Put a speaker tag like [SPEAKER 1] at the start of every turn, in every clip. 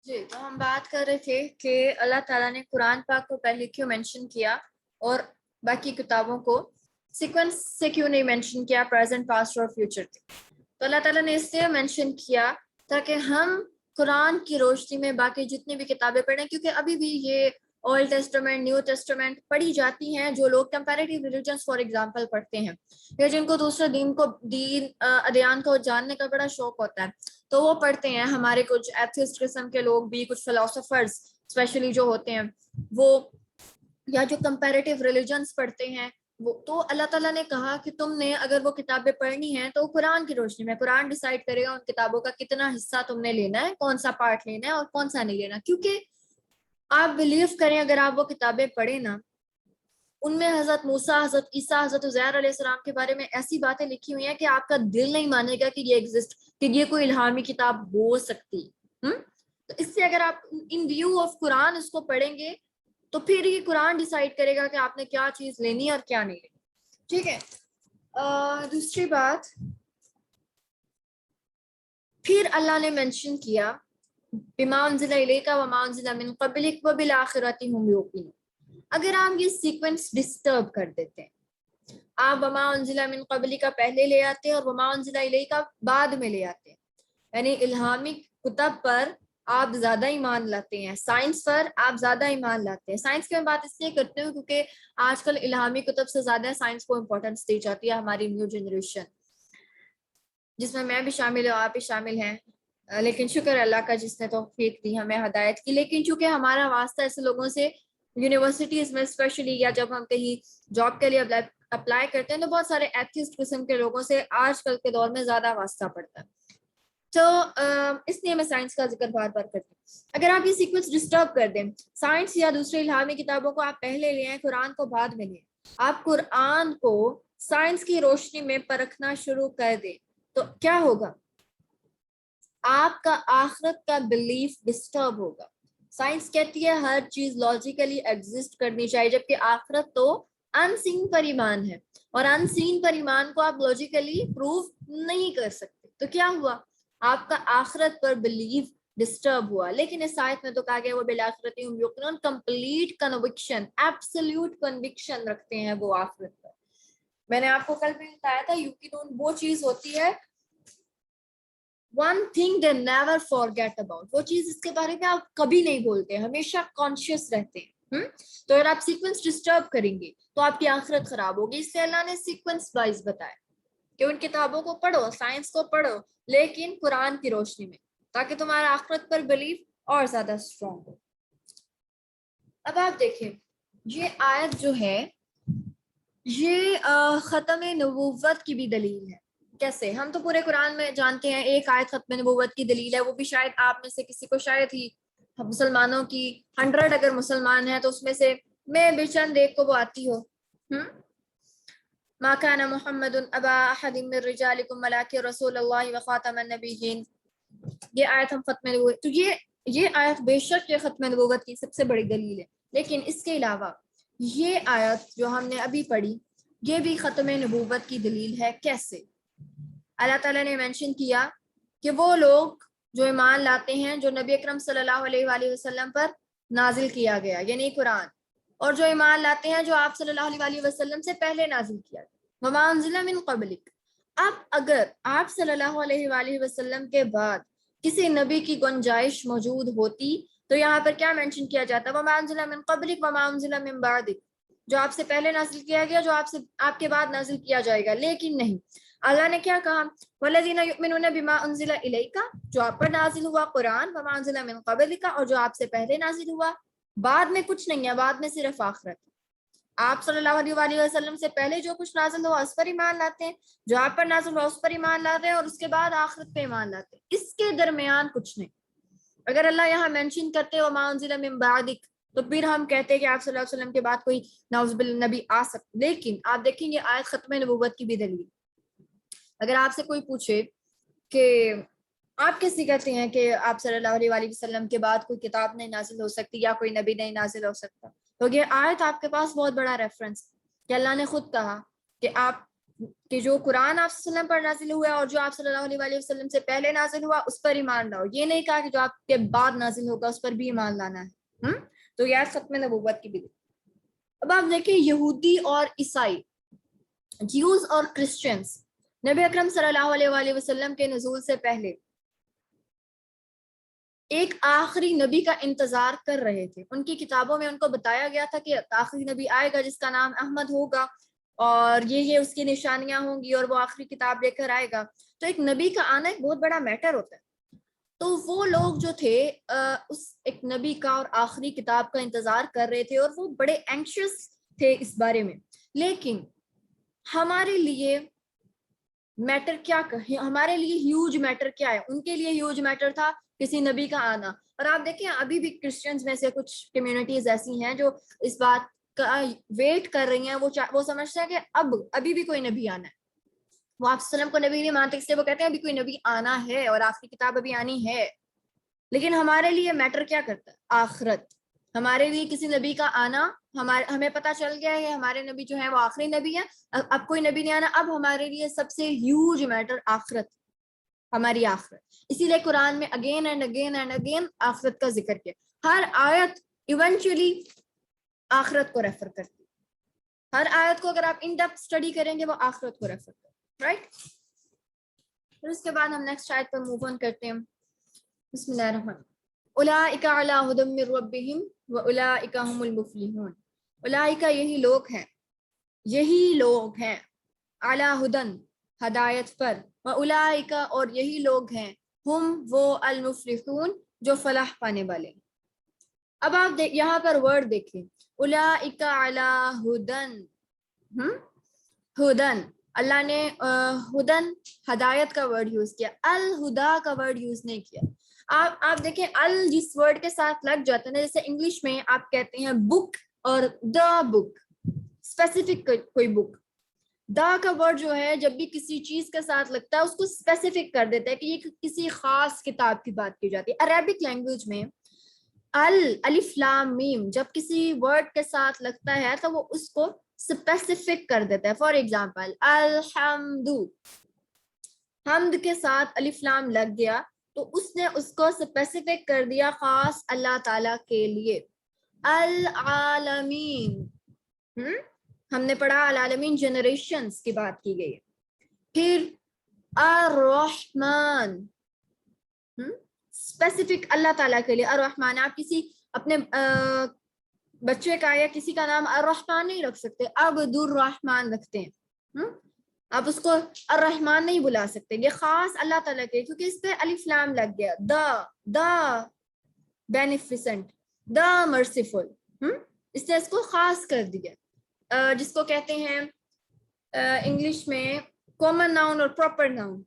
[SPEAKER 1] جی تو ہم بات کر رہے تھے کہ اللہ تعالیٰ نے قرآن پاک کو پہلے کیوں مینشن کیا اور باقی کتابوں کو سیکوینس سے کیوں نہیں مینشن کیا، پریزنٹ، پاسٹ اور فیوچر تھے. تو اللہ تعالیٰ نے اس لیے مینشن کیا تاکہ ہم قرآن کی روشنی میں باقی جتنی بھی کتابیں پڑھیں، کیونکہ ابھی بھی یہ اولڈ ٹیسٹمنٹ، نیو ٹیسٹمنٹ پڑھی جاتی ہیں. جو لوگ کمپیریٹیو ریلیجنس فار ایگزامپل پڑھتے ہیں یا جن کو دوسرے دین ادیان کو جاننے کا بڑا شوق ہوتا ہے تو وہ پڑھتے ہیں. ہمارے کچھ ایتھسٹ قسم کے لوگ بھی، کچھ فلاسفرز اسپیشلی جو ہوتے ہیں وہ، یا جو کمپیریٹیو ریلیجنس پڑھتے ہیں وہ. تو اللہ تعالیٰ نے کہا کہ تم نے اگر وہ کتابیں پڑھنی ہیں تو قرآن کی روشنی میں، قرآن ڈیسائیڈ کرے گا ان کتابوں کا کتنا حصہ تم نے لینا ہے، کون سا پارٹ لینا ہے اور کون سا نہیں لینا. کیونکہ آپ بلیو کریں، اگر آپ وہ کتابیں پڑھیں نا، ان میں حضرت موسیٰ، حضرت عیسیٰ، حضرت عزیر علیہ السلام کے بارے میں ایسی باتیں لکھی ہوئی ہیں کہ آپ کا دل نہیں مانے گا کہ یہ ایگزسٹ، کہ یہ کوئی الہامی کتاب ہو سکتی. تو اس سے اگر آپ ان ویو آف قرآن اس کو پڑھیں گے تو پھر یہ قرآن ڈیسائیڈ کرے گا کہ آپ نے کیا چیز لینی ہے اور کیا نہیں لینی. ٹھیک ہے. دوسری بات، پھر اللہ نے مینشن کیا بما انزل الیک وما انزل من قبلک وبالآخرۃ هم یوقنون. اگر آپ یہ سیکوینس ڈسٹرب کر دیتے ہیں، آپ وما انزل من قبلک پہلے لے آتے ہیں اور وما انزل الیک بعد میں لے آتے ہیں، یعنی الہامی کتب پر آپ زیادہ ایمان لاتے ہیں، سائنس پر آپ زیادہ ایمان لاتے ہیں. سائنس کی میں بات اس لیے کرتے ہوں کیونکہ آج کل الہامی کتب سے زیادہ سائنس کو امپورٹنس دی جاتی ہے. ہماری نیو جنریشن جس میں بھی شامل ہوں، آپ بھی شامل ہیں، لیکن شکر اللہ کا جس نے توفیق دی ہمیں ہدایت کی. لیکن چونکہ ہمارا واسطہ ایسے لوگوں سے یونیورسٹیز میں اسپیشلی، یا جب ہم کہیں جاب کے لیے اپلائی کرتے ہیں تو بہت سارے ایتھسٹ قسم کے لوگوں سے آج کل کے دور میں زیادہ واسطہ پڑتا ہے. تو اس لیے میں سائنس کا ذکر بار بار کرتی ہوں. اگر آپ یہ سیکوینس ڈسٹرب کر دیں، سائنس یا دوسری الہامی کتابوں کو آپ پہلے لیں، قرآن کو بعد میں لیں، آپ قرآن کو سائنس کی روشنی میں پرکھنا شروع کر دیں تو کیا ہوگا؟ آپ کا آخرت کا بلیف ڈسٹرب ہوگا. سائنس کہتی ہے ہر چیز لاجیکلی ایگزسٹ کرنی چاہیے، جبکہ آخرت تو ان سین پر ایمان ہے، اور ان سین پر ایمان کو آپ لاجیکلی پروف نہیں کر سکتے. تو کیا ہوا؟ آپ کا آخرت پر بلیف ڈسٹرب ہوا. لیکن اس آیت میں تو کہا گیا وہ بالآخرۃ ہم یوقنون، کمپلیٹ کنوکشن، ایبسلیوٹ کنوکشن رکھتے ہیں وہ آخرت پر. میں نے آپ کو کل بھی بتایا تھا یوقنون وہ چیز ہوتی ہے one thing they never forget about، وہ چیز اس کے بارے میں آپ کبھی نہیں بولتے، ہمیشہ کانشیس رہتے ہیں. تو اگر آپ سیکوینس ڈسٹرب کریں گے تو آپ کی آخرت خراب ہوگی. اس لیے اللہ نے سیکوینس وائز بتایا کہ ان کتابوں کو پڑھو، سائنس کو پڑھو، لیکن قرآن کی روشنی میں، تاکہ تمہارا آخرت پر بلیف اور زیادہ اسٹرانگ ہو. اب آپ دیکھیں یہ آیت جو ہے یہ ختم نبوت کی بھی دلیل ہے. کیسے؟ ہم تو پورے قرآن میں جانتے ہیں ایک آیت ختم نبوت کی دلیل ہے، وہ بھی شاید آپ میں سے کسی کو شاید ہی مسلمانوں کی 100 اگر مسلمان ہیں تو اس میں سے میں بے چند ایک کو وہ آتی ہو. ما كان محمد ابا احد من رجالکم ولکن رسول اللہ وخاتم النبیین. یہ آیت ہم ختم نبوت، تو یہ آیت بے شک یہ ختم نبوت کی سب سے بڑی دلیل ہے. لیکن اس کے علاوہ یہ آیت جو ہم نے ابھی پڑھی یہ بھی ختم نبوت کی دلیل ہے. کیسے؟ اللہ تعالیٰ نے مینشن کیا کہ وہ لوگ جو ایمان لاتے ہیں جو نبی اکرم صلی اللہ علیہ وآلہ وسلم پر نازل کیا گیا یعنی قرآن، اور جو ایمان لاتے ہیں جو آپ صلی اللہ علیہ وآلہ وسلم سے پہلے نازل کیا گیا، وما انزل من قبلک. اب اگر آپ صلی اللہ علیہ وآلہ وسلم کے بعد کسی نبی کی گنجائش موجود ہوتی تو یہاں پر کیا مینشن کیا جاتا؟ وما انزل من قبلک وما انزل من بعدک، جو آپ سے پہلے نازل کیا گیا، جو آپ کے بعد نازل کیا جائے گا. لیکن نہیں، اللہ نے کیا کہا؟ والذین یؤمنون بما انزل الیک، جو آپ پر نازل ہوا قرآن، وما انزل من قبلک، اور جو آپ سے پہلے نازل ہوا. بعد میں کچھ نہیں ہے، بعد میں صرف آخرت. آپ صلی اللہ علیہ وآلہ وسلم سے پہلے جو کچھ نازل ہوا اس پر ایمان لاتے ہیں، جو آپ پر نازل ہوا اس پر ایمان لاتے ہیں، اور اس کے بعد آخرت پہ ایمان لاتے ہیں. اس کے درمیان کچھ نہیں. اگر اللہ یہاں مینشن کرتے وما انزل من بعدک تو پھر ہم کہتے کہ آپ صلی اللہ علیہ وسلم کے بعد کوئی نعوذ باللہ نبی آ سکتے. لیکن آپ دیکھیں گے آیت ختم نبوت کی بھی دلیل. اگر آپ سے کوئی پوچھے کہ آپ کیسے کہتے ہیں کہ آپ صلی اللہ علیہ وآلہ وسلم کے بعد کوئی کتاب نہیں نازل ہو سکتی یا کوئی نبی نہیں نازل ہو سکتا، تو یہ آیت آپ کے پاس بہت بڑا ریفرنس کہ اللہ نے خود کہا کہ آپ کہ جو قرآن آپ صلی اللہ علیہ وسلم پر نازل ہوا اور جو آپ صلی اللہ علیہ وسلم سے پہلے نازل ہوا اس پر ایمان لاؤ. یہ نہیں کہا کہ جو آپ کے بعد نازل ہوگا اس پر بھی ایمان لانا ہے. تو یہ ختم نبوت کی بھی. اب آپ دیکھیں یہودی اور عیسائی، جیوز اور کرسچنز، نبی اکرم صلی اللہ علیہ وسلم کے نزول سے پہلے ایک آخری نبی کا انتظار کر رہے تھے. ان کی کتابوں میں ان کو بتایا گیا تھا کہ آخری نبی آئے گا جس کا نام احمد ہوگا اور یہ اس کی نشانیاں ہوں گی اور وہ آخری کتاب لے کر آئے گا. تو ایک نبی کا آنا ایک بہت بڑا میٹر ہوتا ہے. تو وہ لوگ جو تھے اس ایک نبی کا اور آخری کتاب کا انتظار کر رہے تھے اور وہ بڑے اینکشس تھے اس بارے میں. لیکن ہمارے لیے میٹر کیا، ہمارے لیے ہیوج میٹر کیا ہے؟ ان کے لیے ہیوج میٹر تھا کسی نبی کا آنا. اور آپ دیکھیں ابھی بھی کرسچنز میں سے کچھ کمیونٹیز ایسی ہیں جو اس بات کا ویٹ کر رہی ہیں. وہ سمجھتے ہیں کہ ابھی بھی کوئی نبی آنا ہے. وہ آپ وسلم کو نبی نہیں مانتے، اس لیے وہ کہتے ہیں ابھی کوئی نبی آنا ہے اور آخری کتاب ابھی آنی ہے. لیکن ہمارے لیے میٹر کیا کرتا ہے؟ آخرت. ہمارے لیے کسی نبی کا آنا، ہمیں پتا چل گیا ہے ہمارے نبی جو ہیں وہ آخری نبی ہیں، اب کوئی نبی نہیں آنا. اب ہمارے لیے سب سے ہیوج میٹر آخرت، ہماری آخرت. اسی لیے قرآن میں again and again and again آخرت کا ذکر کیا. ہر آیت ایونچولی آخرت کو ریفر کرتی. ہر آیت کو اگر آپ ان ڈیپتھ اسٹڈی کریں گے وہ آخرت کو ریفر کرتی. رائٹ. پھر اس کے بعد ہم نیکسٹ آیت پر موو آن کرتے ہیں. بسم اللہ الرحمن الرحیم. اولئک علی ھدی من ربہم واولئک ھم المفلحون. اولئک یہی لوگ ہیں علی ھدی ہدایت پر، واولئک اور یہی لوگ ہیں ہم وہ المفلحون جو فلاح پانے والے. اب آپ یہاں پر ورڈ دیکھیں، اولئک علی ھدی. ہدن، اللہ نے ہدن ہدایت کا ورڈ یوز کیا، الہدا کا ورڈ یوز نہیں کیا. آپ دیکھیں جس ورڈ کے ساتھ لگ جاتا ہے نا، جیسے انگلش میں آپ کہتے ہیں بک اور دا بک، اسپیسیفک کوئی بک. دا کا ورڈ جو ہے جب بھی کسی چیز کے ساتھ لگتا ہے اس کو اسپیسیفک کر دیتا ہے کہ یہ کسی خاص کتاب کی بات کی جاتی ہے. عربک لینگویج میں الف لام میم جب کسی ورڈ کے ساتھ لگتا ہے تو وہ اس کو اسپیسیفک کر دیتا ہے. فار ایگزامپل الحمد، حمد کے ساتھ الف لام لگ گیا تو اس نے اس کو اسپیسیفک کر دیا خاص اللہ تعالی کے لیے. العالمین، ہم نے پڑھا العالمین جنریشنز کی بات کی گئی ہے. پھر الرحمن، اسپیسیفک اللہ تعالیٰ کے لیے. الرحمن، آپ کسی اپنے بچے کا یا کسی کا نام الرحمن نہیں رکھ سکتے، عبد الرحمن رکھتے ہیں. آپ اس کو الرحمن نہیں بلا سکتے، یہ خاص اللہ تعالیٰ کے، کیونکہ اس پہ الف لام لگ گیا. دا بینیفیسنٹ، دا مرسیفل، اس نے اس کو خاص کر دیا. جس کو کہتے ہیں انگلش میں کامن ناؤن اور پراپر ناؤن.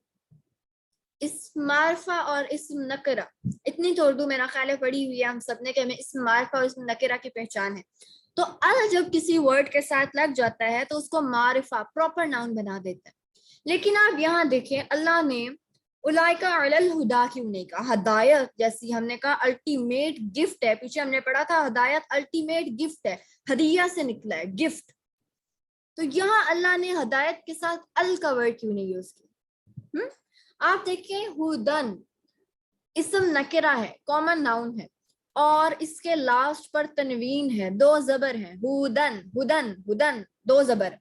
[SPEAKER 1] اسم معرفہ اور اسم نکرہ، اتنی تو اردو میرا خیال ہے پڑھی ہوئی ہے ہم سب نے کہ ہمیں اسم معرفہ اور اسم نکرہ کی پہچان ہے. تو جب کسی ورڈ کے ساتھ لگ جاتا ہے تو اس کو معرفہ پراپر ناؤن بنا دیتا ہے. لیکن آپ یہاں دیکھیں اللہ نے اولئک علی الہدا کیوں نہیں کہا؟ ہدایت جیسی ہم نے کہا الٹیمیٹ گفٹ ہے، پیچھے ہم نے پڑھا تھا ہدایت الٹیمیٹ گفٹ ہے، ہدیہ سے نکلا ہے گفٹ. تو یہاں اللہ نے ہدایت کے ساتھ ال کا ورڈ کیوں نہیں یوز کیا؟ آپ دیکھیں ہدن اسم نکرہ ہے، کامن ناؤن ہے، اور اس کے لاسٹ پر تنوین ہے، دو زبر ہیں، ہدن ہدن ہدن، دو زبر.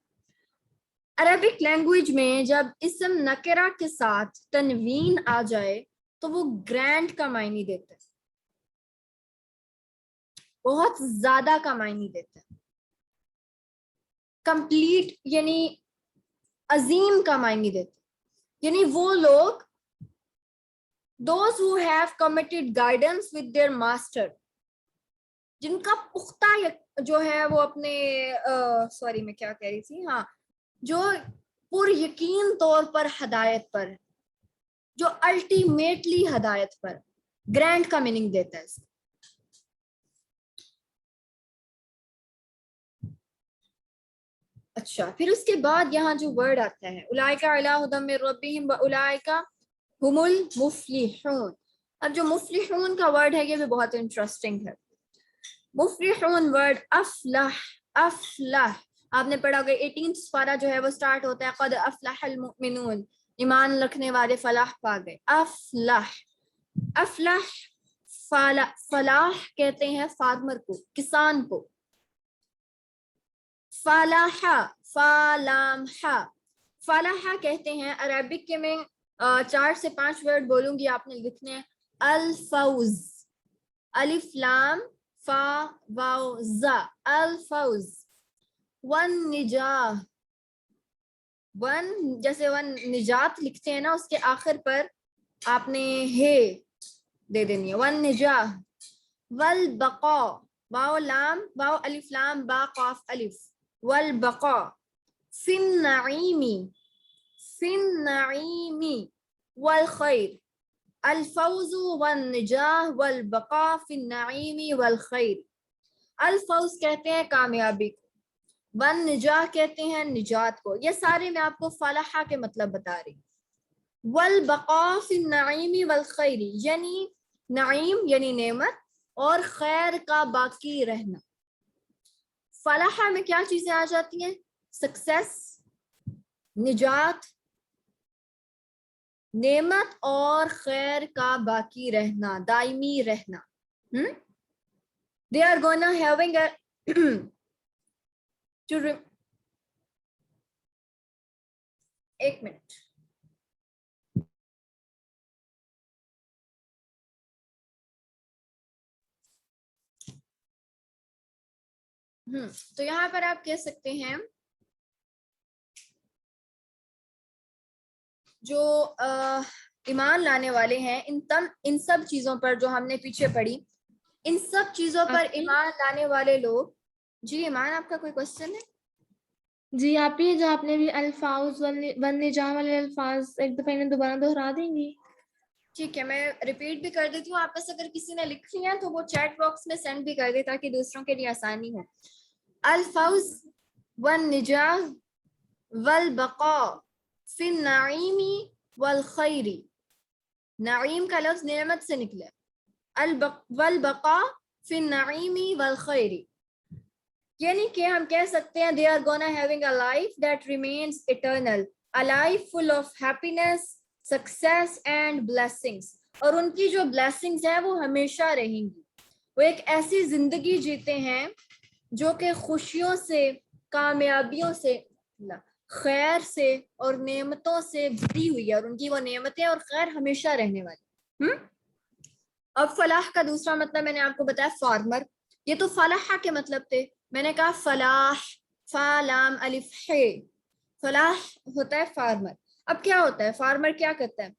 [SPEAKER 1] عربک لینگویج میں جب اسم نکرہ کے ساتھ تنوین آ جائے تو وہ گرینڈ کا معنی دیتا ہے، بہت زیادہ کا معنی دیتا ہے، کمپلیٹ یعنی عظیم کا معنی دیتا ہے. یعنی وہ لوگ those who have committed guidance with their master، جن کا پختہ جو ہے وہ اپنے میں کیا کہہ رہی تھی، جو پر یقین طور پر ہدایت پر، جو الٹیمیٹلی ہدایت پر، گرینڈ کا میننگ دیتا ہے. اچھا، پھر اس کے بعد یہاں جو ورڈ آتا ہے اولئک علی ھدی من ربہم واولئک ہم المفلحون. اب جو مفلحون کا ورڈ ہے یہ بھی بہت انٹرسٹنگ ہے. مفلحون ورڈ افلح، افلح، آپ نے پڑھا ہوگا 18 سپارہ جو ہے وہ سٹارٹ ہوتا ہے قد افلح المؤمنون، ایمان رکھنے والے فلاح پا گئے. افلح، افلح فلاح کہتے ہیں فارمر کو، کسان کو. فلاح، فلامح، فلاح کہتے ہیں عربک کے میں 4 سے 5 ورڈ بولوں گی، آپ نے لکھنے ہیں. الفوز، الف لام فا واو زا، الفوز. والنجاح، ون جیسے ون نجات لکھتے ہیں نا، اس کے آخر پر آپ نے ہے دے دینی ہے، والنجاح. والبقاء، واو لام واو الف لام با قاف الف، والبقاء. فی النعیم، فی النعیم والخیر. الفوز والنجاح والبقاء فی النعیم والخیر. الفوز کہتے ہیں کامیابی کو، والنجاح کہتے ہیں نجات کو. یہ سارے میں آپ کو فلاح کے مطلب بتا رہی. والبقاء فی النعیم والخیر یعنی نعیم یعنی نعمت اور خیر کا باقی رہنا. فلاح میں کیا چیزیں آ جاتی ہیں؟ سکسیس، نجات، نعمت اور خیر کا باقی رہنا، دائمی رہنا. They are gonna having a ایک منٹ. تو یہاں پر آپ کہہ سکتے ہیں جو ایمان لانے والے ہیں ان سب چیزوں پر جو ہم نے پیچھے پڑھی، ان سب چیزوں پر ایمان لانے والے لوگ. جی ایمان، آپ کا کوئی کوشچن ہے؟
[SPEAKER 2] جی آپ ہی جو آپ نے بھی الفاظ والنجاح والے الفاظ ایک دفعہ انہیں دوبارہ دہرا دیں گی؟
[SPEAKER 1] ٹھیک ہے، میں ریپیٹ بھی کر دیتی ہوں. آپ میں سے اگر کسی نے لکھی ہے تو وہ چیٹ باکس میں سینڈ بھی کر دے تاکہ دوسروں کے لیے آسانی ہو. الفوز والنجاح والبقاء فی النعیم والخیر. نعیم کا لفظ نعمت سے نکلے. والبقاء فی النعیم والخیر یعنی کہ ہم کہہ سکتے ہیں they are gonna having a life that remains eternal, a life full of happiness, success and blessings. اور ان کی جو blessings ہیں وہ ہمیشہ رہیں گی. وہ ایک ایسی زندگی جیتے ہیں جو کہ خوشیوں سے، کامیابیوں سے، خیر سے اور نعمتوں سے بھری ہوئی ہے، اور ان کی وہ نعمتیں اور خیر ہمیشہ رہنے والی. اب فلاح کا دوسرا مطلب میں نے آپ کو بتایا فارمر. یہ تو فلاح کے مطلب تھے. میں نے کہا فلاح، فا لام الف ہے، فلاح ہوتا ہے فارمر. اب کیا ہوتا ہے فارمر؟ کیا کرتا ہے؟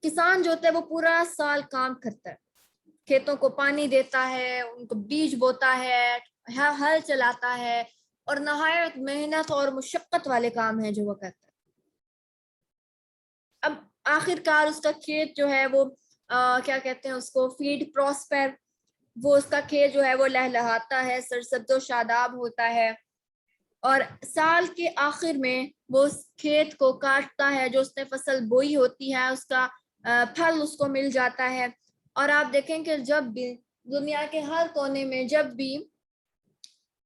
[SPEAKER 1] کسان جو ہوتا ہے وہ پورا سال کام کرتا ہے، کھیتوں کو پانی دیتا ہے، ان کو بیج بوتا ہے، ہل چلاتا ہے، اور نہایت محنت اور مشقت والے کام ہیں جو وہ کرتا ہے. اب آخر کار اس کا کھیت جو ہے وہ کیا کہتے ہیں اس کو، فیلڈ پراسپر، وہ اس کا کھیت جو ہے وہ لہلہاتا ہے، سرسبز و شاداب ہوتا ہے، اور سال کے آخر میں وہ اس کھیت کو کاٹتا ہے، جو اس نے فصل بوئی ہوتی ہے اس کا پھل اس کو مل جاتا ہے. اور آپ دیکھیں کہ جب بھی دنیا کے ہر کونے میں جب بھی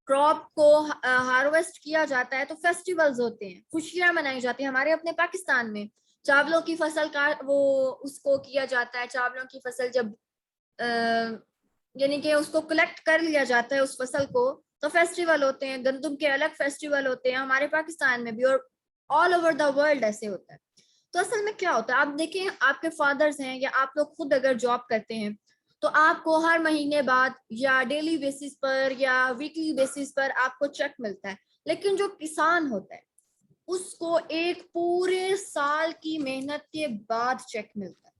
[SPEAKER 1] کراپ کو ہارویسٹ کیا جاتا ہے تو فیسٹیولز ہوتے ہیں، خوشیاں منائی جاتی ہیں. ہمارے اپنے پاکستان میں چاولوں کی فصل کا وہ اس کو کیا جاتا ہے، چاولوں کی فصل جب یعنی کہ اس کو کلیکٹ کر لیا جاتا ہے اس فصل کو، تو فیسٹیول ہوتے ہیں. گندم کے الگ فیسٹیول ہوتے ہیں ہمارے پاکستان میں بھی، اور آل اوور دا ورلڈ ایسے ہوتا ہے. تو اصل میں کیا ہوتا ہے، آپ دیکھیں آپ کے فادرز ہیں یا آپ لوگ خود اگر جاب کرتے ہیں تو آپ کو ہر مہینے بعد یا ڈیلی بیسس پر یا ویکلی بیسس پر آپ کو چیک ملتا ہے. لیکن جو کسان ہوتا ہے اس کو ایک پورے سال کی محنت کے بعد چیک ملتا ہے.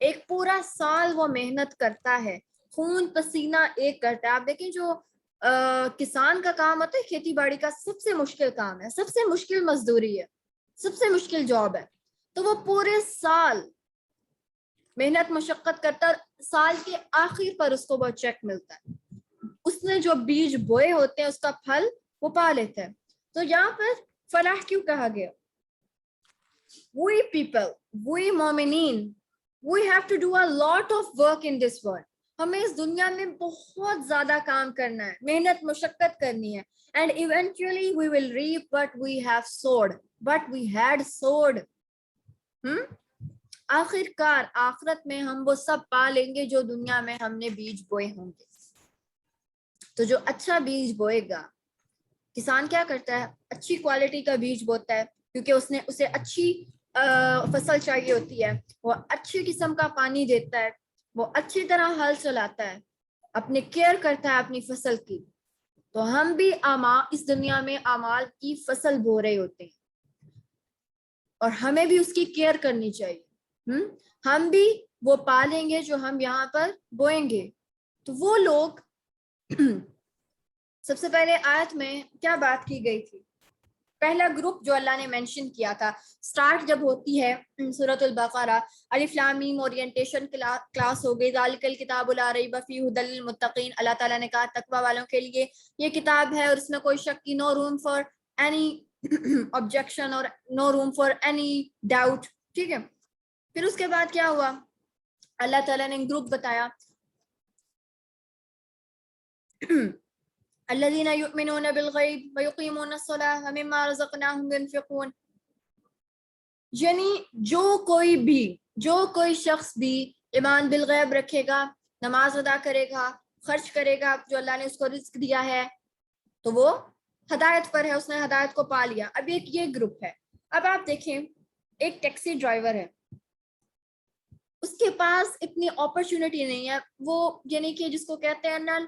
[SPEAKER 1] ایک پورا سال وہ محنت کرتا ہے، خون پسینہ ایک کرتا ہے. آپ دیکھیں جو کسان کا کام ہوتا ہے کھیتی باڑی کا، سب سے مشکل کام ہے، سب سے مشکل مزدوری ہے، سب سے مشکل جاب ہے. تو وہ پورے سال محنت مشقت کرتا ہے، سال کے آخر پر اس کو وہ چیک ملتا ہے. اس نے جو بیج بوئے ہوتے ہیں اس کا پھل وہ پا لیتا ہے. تو یہاں پر فلاح کیوں کہا گیا؟ We people, we مومنین, we have to do a lot of work in this world. ہمیں اس دنیا میں بہت زیادہ کام کرنا ہے, محنت مشقت کرنی ہے, and eventually we will reap what we have sowed, what we had sowed. آخر کار آخرت میں ہم وہ سب پا لیں گے جو دنیا میں ہم نے بیج بوئے ہوں گے. تو جو اچھا بیج بوئے گا, کسان کیا کرتا ہے, اچھی کوالٹی کا بیج بوتا ہے کیونکہ اسے اچھی فصل چاہیے ہوتی ہے, وہ اچھی قسم کا پانی دیتا ہے, وہ اچھی طرح ہل چلاتا ہے, اپنے کیئر کرتا ہے اپنی فصل کی. تو ہم بھی اس دنیا میں اعمال کی فصل بو رہے ہوتے ہیں اور ہمیں بھی اس کی کیئر کرنی چاہیے. ہم بھی وہ پالیں گے جو ہم یہاں پر بوئیں گے. تو وہ لوگ سب سے پہلے آیت میں کیا بات کی گئی تھی, پہلا گروپ جو اللہ نے مینشن کیا تھا, سٹارٹ جب ہوتی ہے سورۃ البقرہ, الف لام میم اورینٹیشن کلاس ہو گئی, ذالک الکتاب لا ریب فیہ ھدی للمتقین. اللہ تعالیٰ نے کہا تقوی والوں کے لیے یہ کتاب ہے اور اس میں کوئی شک کی, نو روم فار اینی objection اور no room for any doubt. ٹھیک ہے, پھر اس کے بعد کیا ہوا, اللہ تعالیٰ نے گروپ بتایا, الذین یؤمنون بالغیب ویقیمون الصلاۃ ومما رزقناہم ينفقون. یعنی جو کوئی شخص بھی ایمان بالغیب رکھے گا, نماز ادا کرے گا, خرچ کرے گا جو اللہ نے اس کو رزق دیا ہے, تو وہ ہدایت پر ہے, اس نے ہدایت کو پا لیا. اب ایک یہ گروپ ہے. اب آپ دیکھیں, ایک ٹیکسی ڈرائیور ہے, اس کے پاس اتنی اپرچونٹی نہیں ہے, وہ یعنی کہ جس کو کہتے ہیں نا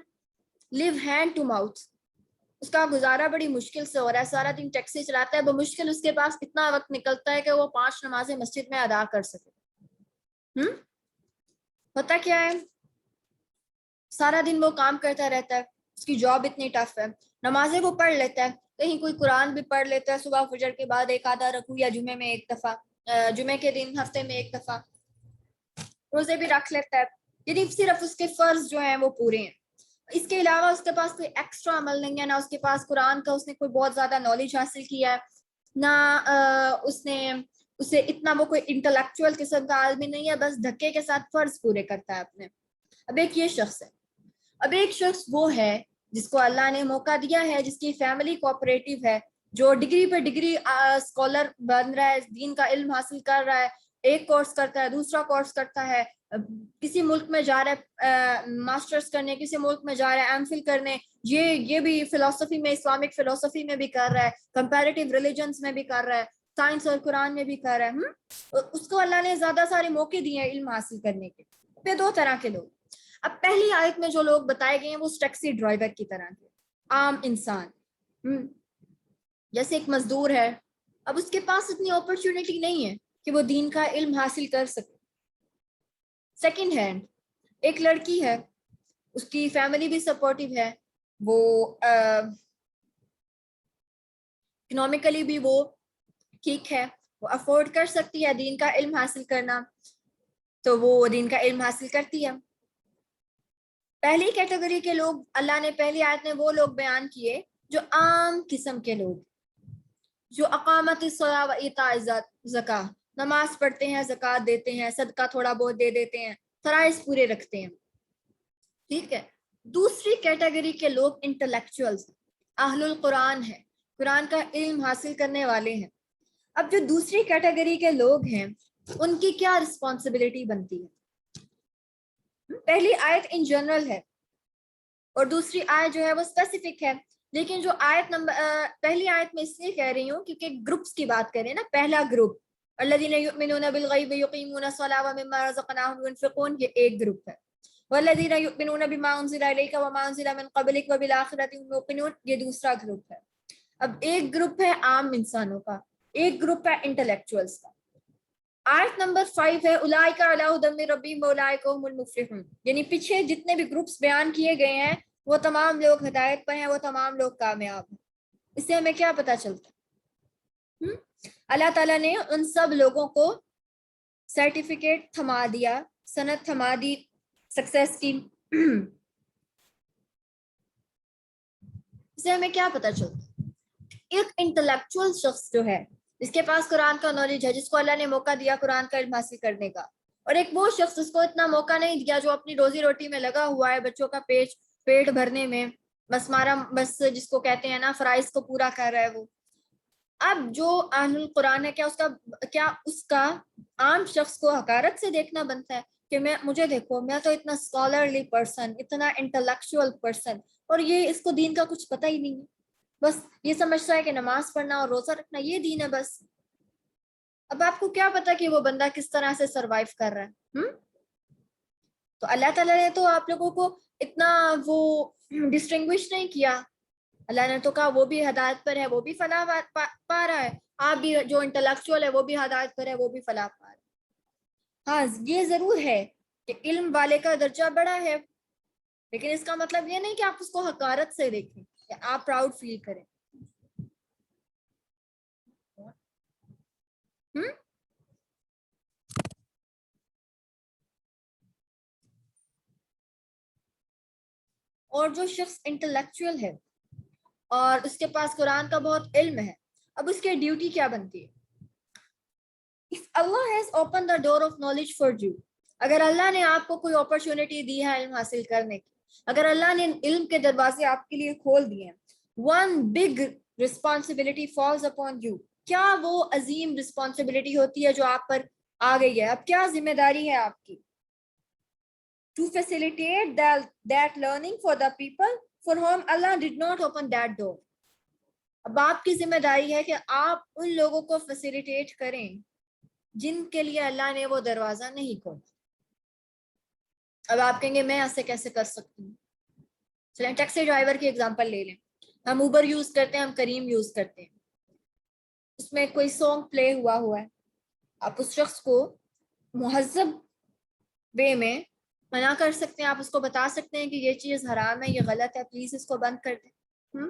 [SPEAKER 1] لیو ہینڈ ٹو ماؤتھ, اس کا گزارا بڑی مشکل سے ہو رہا ہے, سارا دن ٹیکسی چلاتا ہے, بمشکل اس کے پاس اتنا وقت نکلتا ہے کہ وہ 5 نمازیں مسجد میں ادا کر سکے. ہوتا کیا ہے, سارا دن وہ کام کرتا رہتا ہے, اس کی جاب اتنی ٹف ہے, نمازیں وہ پڑھ لیتا ہے, کہیں کوئی قرآن بھی پڑھ لیتا ہے صبح فجر کے بعد ایک آدھا رکوع, یا جمعے میں ایک دفعہ, جمعے کے دن ہفتے میں ایک دفعہ, روزے بھی رکھ لیتا ہے. یعنی صرف اس کے فرض جو ہیں وہ پورے ہیں, اس کے علاوہ اس کے پاس کوئی ایکسٹرا عمل نہیں ہے, نہ اس کے پاس قرآن کا اس نے کوئی بہت زیادہ نالج حاصل کیا ہے, نہ اسے اتنا وہ کوئی انٹلیکچوئل قسم کا آدمی نہیں ہے, بس دھکے کے ساتھ فرض پورے کرتا ہے اپنے. اب ایک یہ شخص ہے, اب ایک شخص وہ ہے جس کو اللہ نے موقع دیا ہے, جس کی فیملی کوآپریٹو ہے, جو ڈگری پہ ڈگری اسکالر بن رہا ہے, دین کا علم حاصل کر رہا ہے, ایک کورس کرتا ہے, دوسرا کورس کرتا ہے, کسی ملک میں جا رہا ہے ماسٹرز کرنے, کسی ملک میں جا رہا ہے ایم فل کرنے, یہ بھی فلسفی میں, اسلامک فلسفی میں بھی کر رہا ہے, کمپیریٹیو ریلیجنس میں بھی کر رہا ہے, سائنس اور قرآن میں بھی کر رہا ہے. اس کو اللہ نے زیادہ سارے موقع دیے ہیں علم حاصل کرنے کے. پہ 2 طرح کے لوگ. اب پہلی آیت میں جو لوگ بتائے گئے ہیں وہ ٹیکسی ڈرائیور کی طرح کے عام انسان, جیسے ایک مزدور ہے, اب اس کے پاس اتنی اپرچونٹی نہیں ہے کہ وہ دین کا علم حاصل کر سکے. سیکنڈ ہینڈ ایک لڑکی ہے, اس کی فیملی بھی سپورٹیو ہے, وہ اکنامکلی بھی وہ ٹھیک ہے, وہ افورڈ کر سکتی ہے دین کا علم حاصل کرنا, تو وہ دین کا علم حاصل کرتی ہے. پہلی کیٹیگری کے لوگ اللہ نے پہلی آیت میں وہ لوگ بیان کیے جو عام قسم کے لوگ, جو اقامت الصلاۃ و ایتاء الزکاۃ, نماز پڑھتے ہیں, زکوٰۃ دیتے ہیں, صدقہ تھوڑا بہت دے دیتے ہیں, فرائض پورے رکھتے ہیں. ٹھیک ہے. دوسری کیٹیگری کے لوگ انٹلیکچوئلز, اہل القرآن ہے, قرآن کا علم حاصل کرنے والے ہیں. اب جو دوسری کیٹیگری کے لوگ ہیں ان کی کیا رسپانسبلٹی بنتی ہے؟ پہلی آیت ان جنرل ہے اور دوسری آیت جو ہے وہ اسپیسیفک ہے, لیکن جو آیت پہلی آیت میں اس لیے کہہ رہی ہوں کیونکہ گروپس کی بات کریں نا. پہلا گروپ الذین یؤمنون بالغیب ویقیمون الصلاۃ ومما رزقناہم ينفقون, یہ ایک گروپ ہے. والذین یؤمنون بما انزل الیک وما انزل من قبلک وبالآخرۃ هم یوقنون, یہ دوسرا گروپ ہے. اب ایک گروپ ہے عام انسانوں کا, ایک گروپ ہے انٹلیکچوئلز کا. آیت نمبر 5 ہے اولئک علی ھدی من ربہم واولئک هم المفلحون, یعنی پیچھے جتنے بھی گروپس بیان کیے گئے ہیں وہ تمام لوگ ہدایت پر ہیں, وہ تمام لوگ کامیاب ہیں. اس سے ہمیں کیا پتہ چلتا ہے؟ اللہ تعالیٰ نے ان سب لوگوں کو سرٹیفکیٹ تھما دیا, سند تھما دی سکسیس کی. اس سے ہمیں کیا پتہ چلتا ہے؟ ایک انٹلیکچوئل شخص جو ہے, جس کے پاس قرآن کا نالج ہے, جس کو اللہ نے موقع دیا قرآن کا علم حاصل کرنے کا, اور ایک وہ شخص اس کو اتنا موقع نہیں دیا جو اپنی روزی روٹی میں لگا ہوا ہے، بچوں کا پیٹ بھرنے میں، بس جس کو کہتے ہیں نا فرائض کو پورا کر رہا ہے وہ. اب جو اہل القرآن ہے، کیا اس کا عام شخص کو حقارت سے دیکھنا بنتا ہے کہ مجھے دیکھو، میں تو اتنا اسکالرلی پرسن، اتنا انٹلیکچوئل پرسن، اور یہ اس کو دین کا کچھ پتہ ہی نہیں ہے. بس یہ سمجھتا ہے کہ نماز پڑھنا اور روزہ رکھنا یہ دین ہے بس. اب آپ کو کیا پتا کہ وہ بندہ کس طرح سے سروائیو کر رہا ہے. تو اللہ تعالیٰ نے تو آپ لوگوں کو اتنا وہ ڈسٹنگوش نہیں کیا. اللہ نے تو کہا وہ بھی ہدایت پر ہے، وہ بھی فلاح پا رہا ہے، آپ بھی جو انٹلیکچوئل ہے وہ بھی ہدایت پر ہے، وہ بھی فلاح پا رہا ہے. ہاں یہ ضرور ہے کہ علم والے کا درجہ بڑا ہے، لیکن اس کا مطلب یہ نہیں کہ آپ اس کو حقارت سے دیکھیں کہ آپ پراؤڈ فیل کریں. اور جو شخص انٹلیکچوئل ہے اور اس کے پاس قرآن کا بہت علم ہے، اب اس کی ڈیوٹی کیا بنتی ہے؟ If Allah has opened the door of knowledge for you، اگر اللہ نے آپ کو کوئی اپرچونٹی دی ہے علم حاصل کرنے کی، اگر اللہ نے علم کے دروازے آپ کے لیے کھول دیے ہیں، one big responsibility falls upon you، کیا وہ عظیم رسپانسبلٹی ہوتی ہے جو آپ پر آ گئی ہے؟ اب کیا ذمہ داری ہے آپ کی؟ to facilitate that learning for the people for whom Allah did not open that door۔ اب آپ کی ذمہ داری ہے کہ آپ ان لوگوں کو فیسیلیٹیٹ کریں جن کے لیے اللہ نے وہ دروازہ نہیں کھولا. اب آپ کہیں گے میں ایسے کیسے کر سکتی ہوں؟ چلیں ٹیکسی ڈرائیور کی ایگزامپل لے لیں. ہم اوبر یوز کرتے ہیں، ہم کریم یوز کرتے ہیں، اس میں کوئی سانگ پلے ہوا ہے، آپ اس شخص کو مہذب وے میں منع کر سکتے ہیں، آپ اس کو بتا سکتے ہیں کہ یہ چیز حرام ہے، یہ غلط ہے، پلیز اس کو بند کر دیں.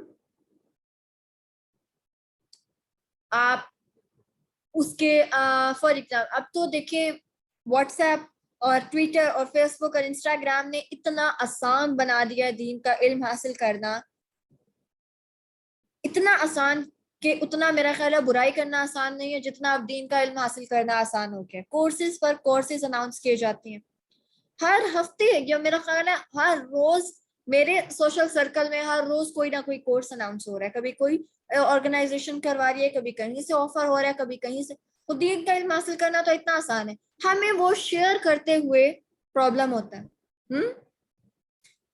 [SPEAKER 1] آپ اس کے فار ایگزامپل اب تو دیکھیں واٹس ایپ اور ٹویٹر اور فیس بک اور انسٹاگرام نے اتنا آسان بنا دیا دین کا علم حاصل کرنا، اتنا آسان کہ اتنا میرا خیال ہے برائی کرنا آسان نہیں ہے جتنا اب دین کا علم حاصل کرنا آسان ہو گیا. کورسز پر کورسز اناؤنس کیے جاتے ہیں ہر ہفتے، یا میرا خیال ہے ہر روز میرے سوشل سرکل میں ہر روز کوئی نہ کوئی کورس اناؤنس ہو رہا ہے. کبھی کوئی آرگنائزیشن کروا رہی ہے، کبھی کہیں سے آفر ہو رہا ہے، کبھی کہیں سے. تو دین کا علم حاصل کرنا تو اتنا آسان ہے، ہمیں وہ شیئر کرتے ہوئے پرابلم ہوتا ہے.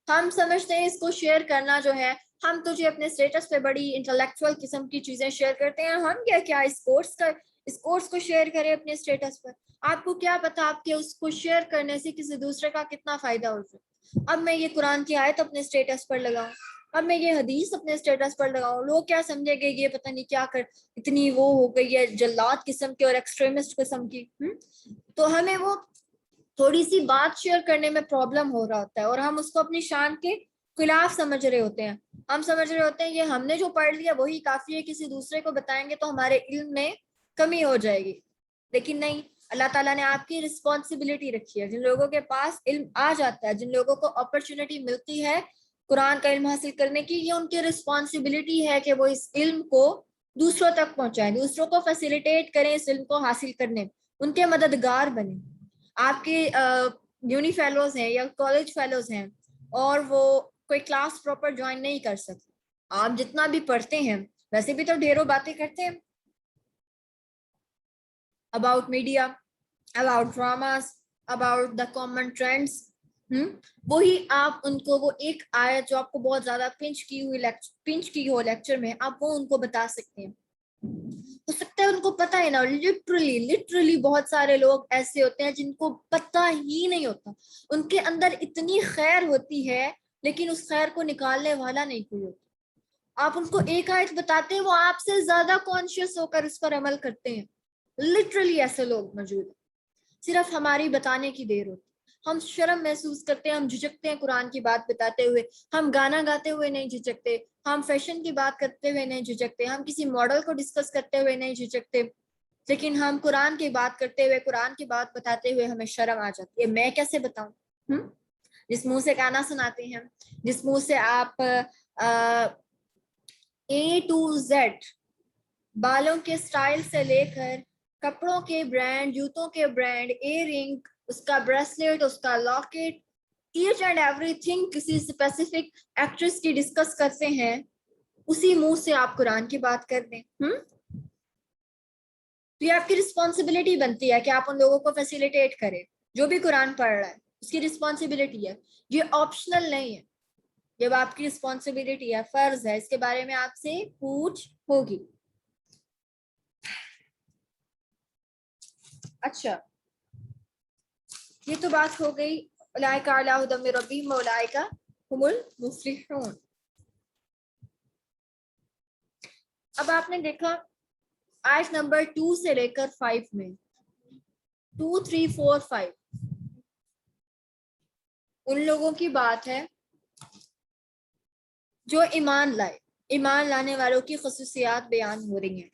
[SPEAKER 1] ہم سمجھتے ہیں اس کو شیئر کرنا جو ہے، ہم تجھے اپنے اسٹیٹس پہ بڑی انٹلیکچوئل قسم کی چیزیں شیئر کرتے ہیں، ہم کیا اس کورس کو شیئر کریں اپنے اسٹیٹس پر. آپ کو کیا پتا آپ کے اس کو شیئر کرنے سے کسی دوسرے کا کتنا فائدہ ہو سکتا. اب میں یہ قرآن کی آیت اپنے اسٹیٹس پر لگاؤں، اب میں یہ حدیث اپنے اسٹیٹس پر لگاؤں، لوگ کیا سمجھے گے یہ پتہ نہیں کیا کر اتنی وہ ہو گئی ہے جلاد قسم کی اور ایکسٹریمسٹ قسم کی. تو ہمیں وہ تھوڑی سی بات شیئر کرنے میں پرابلم ہو رہا ہوتا ہے اور ہم اس کو اپنی شان کے خلاف سمجھ رہے ہوتے ہیں. ہم سمجھ رہے ہوتے ہیں یہ ہم نے جو پڑھ لیا وہی کافی ہے، کسی دوسرے کو بتائیں گے تو ہمارے علم میں کمی ہو جائے گی. لیکن نہیں، اللہ تعالیٰ نے آپ کی رسپانسبلٹی رکھی ہے. جن لوگوں کے پاس علم آ جاتا ہے، جن لوگوں کو اپرچونٹی ملتی ہے قرآن کا علم حاصل کرنے کی، یہ ان کی رسپانسبلٹی ہے کہ وہ اس علم کو دوسروں تک پہنچائیں، دوسروں کو فیسیلیٹیٹ کریں اس علم کو حاصل کرنے، ان کے مددگار بنیں. آپ کے یونی فیلوز ہیں یا کالج فیلوز ہیں اور وہ کوئی کلاس پراپر جوائن نہیں کر سکتے، آپ جتنا بھی پڑھتے ہیں ویسے بھی تو ڈھیروں باتیں کرتے ہیں about media, about dramas, about the common trends. وہی آپ ان کو وہ ایک آیت جو آپ کو بہت زیادہ پنچ کی ہو لیکچر میں، آپ وہ ان کو بتا سکتے ہیں. ہو سکتا ہے ان کو پتہ ہے نا، لٹرلی بہت سارے لوگ ایسے ہوتے ہیں جن کو پتہ ہی نہیں ہوتا، ان کے اندر اتنی خیر ہوتی ہے لیکن اس خیر کو نکالنے والا نہیں کوئی ہوتا. آپ ان کو ایک آیت بتاتے ہیں، وہ آپ سے زیادہ کانشیس ہو کر اس پر عمل کرتے ہیں. لٹرلی ایسے لوگ موجود ہیں، صرف ہماری بتانے کی دیر ہوتی. ہم شرم محسوس کرتے ہیں، ہم جھجکتے ہیں قرآن کی بات بتاتے ہوئے، ہم گانا گاتے ہوئے نہیں جھجکتے، ہم فیشن کی بات کرتے ہوئے نہیں جھجکتے، ہم کسی ماڈل کو ڈسکس کرتے ہوئے نہیں جھجکتے، لیکن ہم قرآن کی بات کرتے ہوئے، قرآن کی بات بتاتے ہوئے ہمیں شرم آ جاتی ہے. میں کیسے بتاؤں؟ جس منہ سے گانا سناتے ہیں، جس منہ سے آپ A to Z بالوں کے سٹائل سے لے کر کپڑوں کے برانڈ، جوتوں کے برانڈ، ایئر رنگ، اس کا بریسلیٹ, اس کا locket, each and everything کسی اسپیسیفک ایکٹریس کی ڈسکس کرتے ہیں, اسی منہ سے آپ قرآن کی بات کر دیں. تو یہ آپ کی رسپانسبلٹی بنتی ہے کہ آپ ان لوگوں کو فیسیلیٹیٹ کریں. جو بھی قرآن پڑھ رہا ہے اس کی رسپانسبلٹی ہے, یہ آپشنل نہیں ہے, جب آپ کی رسپانسبلٹی ہے, فرض ہے, اس کے بارے میں آپ سے پوچھ ہوگی. اچھا, یہ تو بات ہو گئی اولئک علی ھدی من ربہم واولئک ھم المفلحون. اب آپ نے دیکھا آیت نمبر 2 سے لے کر 5 میں 2, 3, 4, 5 ان لوگوں کی بات ہے جو ایمان لائے. ایمان لانے والوں کی خصوصیات بیان ہو رہی ہیں.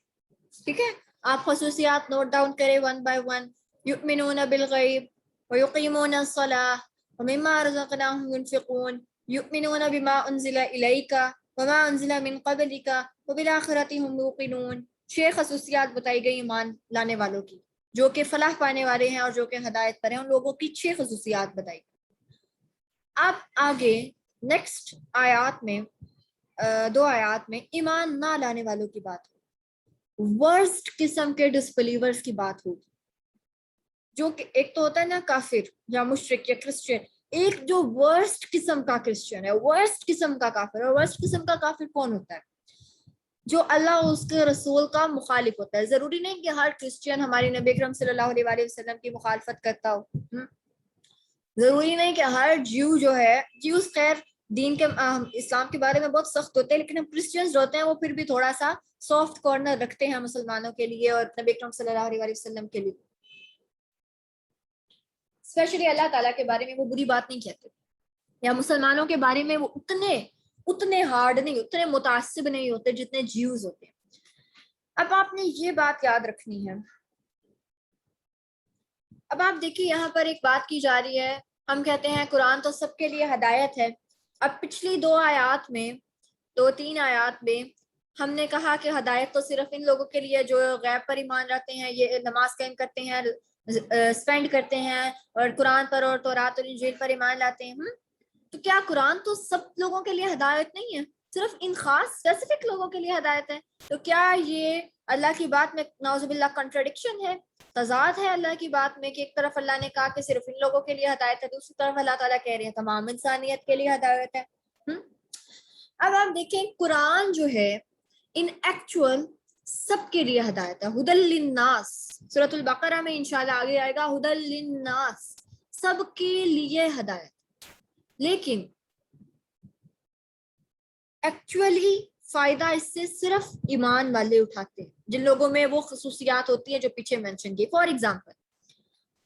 [SPEAKER 1] ٹھیک ہے, آپ خصوصیات نوٹ ڈاؤن کریں ون بائی ون. یؤمنون بالغیب ویقیمون الصلاۃ ومما رزقناہم ينفقون یؤمنون بما انزل الیک وما انزل من قبلک وبالآخرۃ هم یوقنون. 6 خصوصیات بتائی گئی ایمان لانے والوں کی, جو کہ فلاح پانے والے ہیں اور جو کہ ہدایت پر ہیں. ان لوگوں کی 6 خصوصیات بتائی. اب آگے نیکسٹ آیات میں 2 آیات میں ایمان نہ لانے والوں کی بات ہوگی, ورسٹ قسم کے ڈسبلیورز کی بات ہوگی. جو کہ ایک تو ہوتا ہے نا کافر یا مشرک یا کرسچین, ایک جو ورسٹ قسم کا کرسچین ہے, ورسٹ قسم کا کافر. اور ورسٹ قسم کا کافر کون ہوتا ہے؟ جو اللہ اور اس کے رسول کا مخالف ہوتا ہے. ضروری نہیں کہ ہر کرسچین ہمارے نبی اکرم صلی اللہ علیہ وآلہ وسلم کی مخالفت کرتا ہو. ضروری نہیں کہ ہر جیو جو ہے, جیوز خیر دین کے اسلام کے بارے میں بہت سخت ہوتے ہیں, لیکن ہم کرسچنز جو ہوتے ہیں وہ پھر بھی تھوڑا سا سافٹ کارنر رکھتے ہیں مسلمانوں کے لیے اور نبی اکرم صلی اللہ علیہ وسلم کے لیے. اسپیشلی اللہ تعالیٰ کے بارے میں وہ بری بات نہیں کہتے, یا مسلمانوں کے بارے میں وہ اتنے ہارڈ نہیں, اتنے متعصب نہیں ہوتے جتنے جیوز ہوتے ہیں. اب آپ نے یہ بات یاد رکھنی ہے. اب آپ دیکھیے یہاں پر ایک بات کی جا رہی ہے, ہم کہتے ہیں قرآن تو سب کے لیے ہدایت ہے. اب پچھلی 2 آیات میں 2-3 آیات میں ہم نے کہا کہ ہدایت تو صرف ان لوگوں کے لیے جو غیب پر ایمان رکھتے ہیں, یہ نماز قائم کرتے ہیں, اسپینڈ کرتے ہیں, اور قرآن پر اور تورات اور انجیل پر ایمان لاتے ہیں. تو کیا قرآن تو سب لوگوں کے لیے ہدایت نہیں ہے, صرف ان خاص اسپیسیفک لوگوں کے لیے ہدایت ہے؟ تو کیا یہ اللہ کی بات میں نعوذ باللہ کنٹرڈکشن ہے, تضاد ہے اللہ کی بات میں, کہ ایک طرف اللہ نے کہا کہ صرف ان لوگوں کے لیے ہدایت ہے, دوسری طرف اللہ تعالیٰ کہہ رہے ہیں تمام انسانیت کے لیے ہدایت ہے. اب آپ دیکھیں قرآن جو ہے ان ایکچوئل سب کے لیے ہدایت ہے. ہدی للناس, سورۃ البقرہ میں انشاءاللہ آگے آئے گا, ہدی للناس, سب کے لیے ہدایت. لیکن ایکچولی فائدہ اس سے صرف ایمان والے اٹھاتے ہیں, جن لوگوں میں وہ خصوصیات ہوتی ہیں جو پیچھے مینشن کی. فار ایگزامپل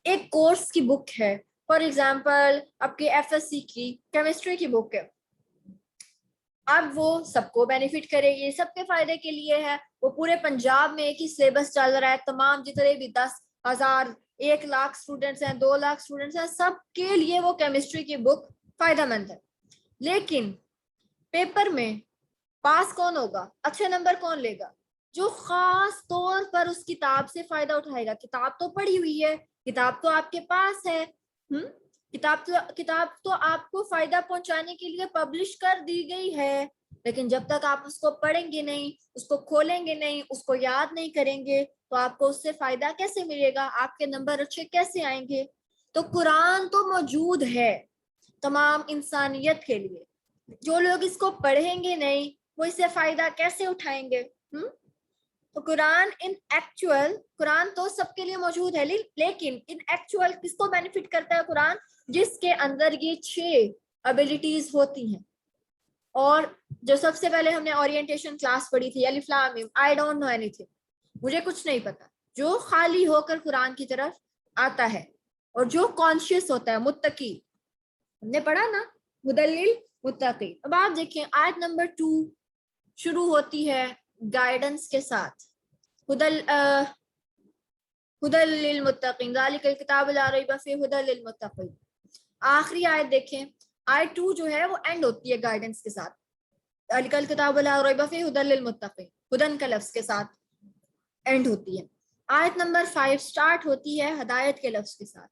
[SPEAKER 1] ایک کورس کی بک ہے, فار ایگزامپل آپ کی FSC کی کیمسٹری کی بک ہے, اب وہ سب کو بینیفٹ کرے گی, سب کے فائدے کے لیے ہے. وہ پورے پنجاب میں ایک ہی سلیبس چل رہا ہے, تمام جتنے بھی 10,000 1 لاکھ اسٹوڈینٹس ہیں, 2 لاکھ اسٹوڈینٹس ہیں, سب کے لیے وہ کیمسٹری کی بک فائدہ مند ہے. لیکن پیپر میں پاس کون ہوگا, اچھے نمبر کون لے گا؟ جو خاص طور پر اس کتاب سے فائدہ اٹھائے گا. کتاب تو پڑھی ہوئی ہے, کتاب تو آپ کے پاس ہے, کتاب تو آپ کو فائدہ پہنچانے کے لیے پبلش کر دی گئی ہے, لیکن جب تک آپ اس کو پڑھیں گے نہیں, اس کو کھولیں گے نہیں, اس کو یاد نہیں کریں گے, تو آپ کو اس سے فائدہ کیسے ملے گا, آپ کے نمبر اچھے کیسے آئیں گے؟ تو قرآن تو موجود ہے تمام انسانیت کے لیے, جو لوگ اس کو پڑھیں گے نہیں وہ اس سے فائدہ کیسے اٹھائیں گے؟ تو قرآن ان ایکچوئل, قرآن تو سب کے لیے موجود ہے, لیکن ان ایکچوئل کس کو بینیفٹ کرتا ہے قرآن؟ جس کے اندر یہ 6 ابیلٹیز ہوتی ہیں. اور جو سب سے پہلے ہم نے اورینٹیشن کلاس پڑھی تھی, الف لام میم, آئی ڈونٹ نو اینی تھنگ, مجھے کچھ نہیں پتا, جو خالی ہو کر قرآن کی طرف آتا ہے اور جو کانشیس ہوتا ہے, متقی, ہم نے پڑھا نا ہدی للمتقین. اب آپ دیکھیں آیت نمبر 2 شروع ہوتی ہے گائیڈنس کے ساتھ, ہدی للمتقین ذالک الکتاب لا ریب فیہ ہدی للمتقین. آخری آیت دیکھیں, آیت 2 جو ہے وہ اینڈ ہوتی ہے گائیڈنس کے ساتھ, ذالک الکتاب لا ریب فیہ ہدی للمتقین, ہدن کا لفظ کے ساتھ اینڈ ہوتی ہے. آیت نمبر 5 سٹارٹ ہوتی ہے ہدایت کے لفظ کے ساتھ,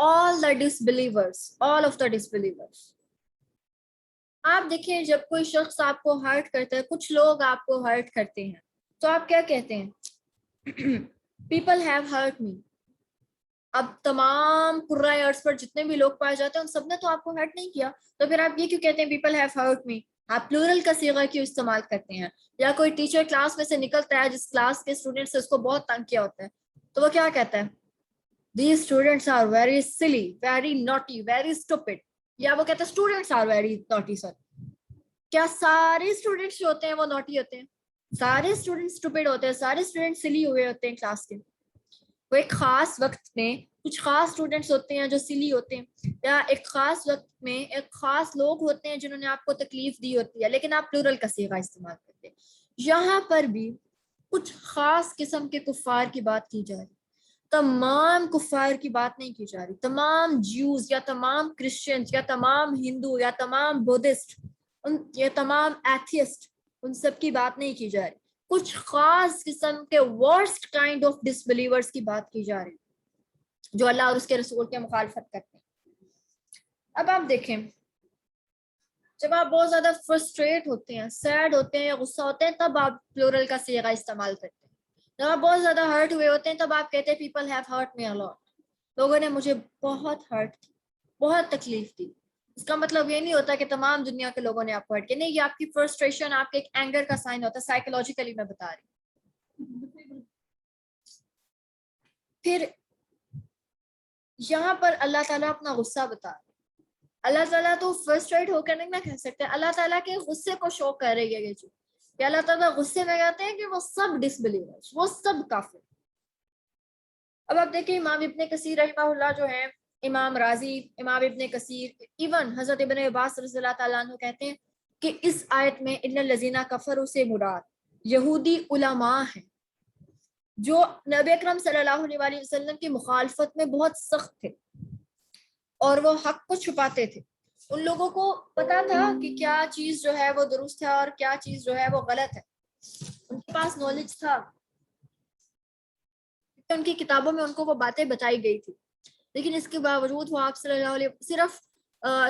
[SPEAKER 1] all the disbelievers, all of the disbelievers. آپ دیکھیں جب کوئی شخص آپ کو ہرٹ کرتا ہے, کچھ لوگ آپ کو ہرٹ کرتے ہیں, تو آپ کیا کہتے ہیں؟ People have hurt me. اب تمام قرائے ارض پر جتنے بھی لوگ پائے جاتے ہیں ان سب نے تو آپ کو ہرٹ نہیں کیا, تو پھر آپ یہ کیوں کہتے ہیں پیپل ہیو ہرٹ می؟ آپ پلورل کا صیغہ کیوں استعمال کرتے ہیں؟ یا کوئی ٹیچر کلاس میں سے نکلتا ہے جس کلاس کے اسٹوڈنٹس اس کو بہت تنگ کیا ہوتا ہے, تو وہ کیا کہتا ہے؟ These students are very silly, very naughty, very stupid. یا وہ کہتا ہے اسٹوڈنٹس آر ویری نوٹی. سر کیا سارے اسٹوڈنٹس جو ہوتے ہیں وہ نوٹی ہوتے ہیں؟ سارے اسٹوڈنٹس اسٹوپڈ ہوتے ہیں؟ سارے اسٹوڈنٹس سلی ہوئے ہوتے ہیں کلاس کے؟ وہ ایک خاص وقت میں کچھ خاص اسٹوڈنٹس ہوتے ہیں جو سلی ہوتے ہیں, یا ایک خاص وقت میں ایک خاص لوگ ہوتے ہیں جنہوں نے آپ کو تکلیف دی ہوتی ہے, لیکن آپ پلورل کا صیغہ استعمال کرتے ہیں. یہاں پر بھی کچھ خاص قسم کے کفار کی بات کی جا رہی, تمام کفار کی بات نہیں کی جا رہی. تمام جیوز یا تمام کرسچنز یا تمام ہندو یا تمام بودھسٹ یا تمام ایتھیسٹ, ان سب کی بات نہیں کی جا رہی. کچھ خاص قسم کے ورسٹ کائنڈ آف ڈسبلیورز کی بات کی جا رہی جو اللہ اور اس کے رسول کے مخالفت کرتے ہیں. اب آپ دیکھیں, جب آپ بہت زیادہ فرسٹریٹ ہوتے ہیں, سیڈ ہوتے ہیں یا غصہ ہوتے ہیں, تب آپ پلورل کا صیغہ استعمال کرتے ہیں. جب آپ بہت زیادہ ہرٹ ہوئے ہوتے ہیں تب آپ کہتے ہیں پیپل ہیو ہرٹ می اے لاٹ. لوگوں نے مجھے بہت ہرٹ کی, بہت تکلیف دی. اس کا مطلب یہ نہیں ہوتا کہ تمام دنیا کے لوگوں نے آپ کو ہرٹ کیا, نہیں, یہ آپ کی فرسٹریشن, آپ کے ایک اینگر کا سائن ہوتا ہے, سائیکولوجیکلی میں بتا رہی ہوں. پھر یہاں پر اللہ تعالیٰ اپنا غصہ بتا رہے. اللہ تعالیٰ تو فرسٹریٹ ہو کر نہیں میں کہہ سکتے, اللہ تعالیٰ کے غصے کو شو کر رہی ہے یہ چیز کہ اللہ تعالیٰ غصے میں کہتے ہیں کہ وہ سب ڈسبلیورز, وہ سب کافر. اب آپ دیکھیں امام ابن کثیر رحمہ اللہ جو ہیں, امام راضی, امام ابن کثیر, ایون حضرت ابن عباس رضی اللہ تعالیٰ عنہ کہتے ہیں کہ اس آیت میں ان الذین کفروا سے مراد یہودی علماء ہیں جو نبی اکرم صلی اللہ علیہ وسلم کی مخالفت میں بہت سخت تھے اور وہ حق کو چھپاتے تھے. ان لوگوں کو پتا تھا کہ کیا چیز جو ہے وہ درست ہے اور کیا چیز جو ہے وہ غلط ہے. ان کے پاس نالج تھا, ان کی کتابوں میں ان کو وہ باتیں بتائی گئی تھی, لیکن اس کے باوجود وہ آپ صلی اللہ علیہ صرف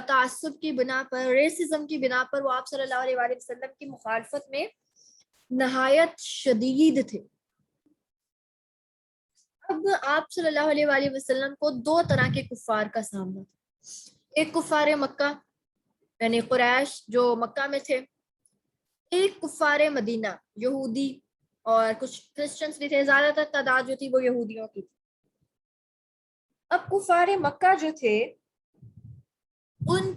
[SPEAKER 1] تعصب کی بنا پر, ریسزم کی بنا پر وہ آپ صلی اللہ علیہ وسلم کی مخالفت میں نہایت شدید تھے. اب آپ صلی اللہ علیہ وسلم کو دو طرح کے کفار کا سامنا تھا. ایک کفار مکہ یعنی قریش جو مکہ میں تھے, ایک کفار مدینہ یہودی اور کچھ کرسچنز بھی تھے, زیادہ تر تعداد جو تھی وہ یہودیوں کی تھی. اب کفار مکہ جو تھے ان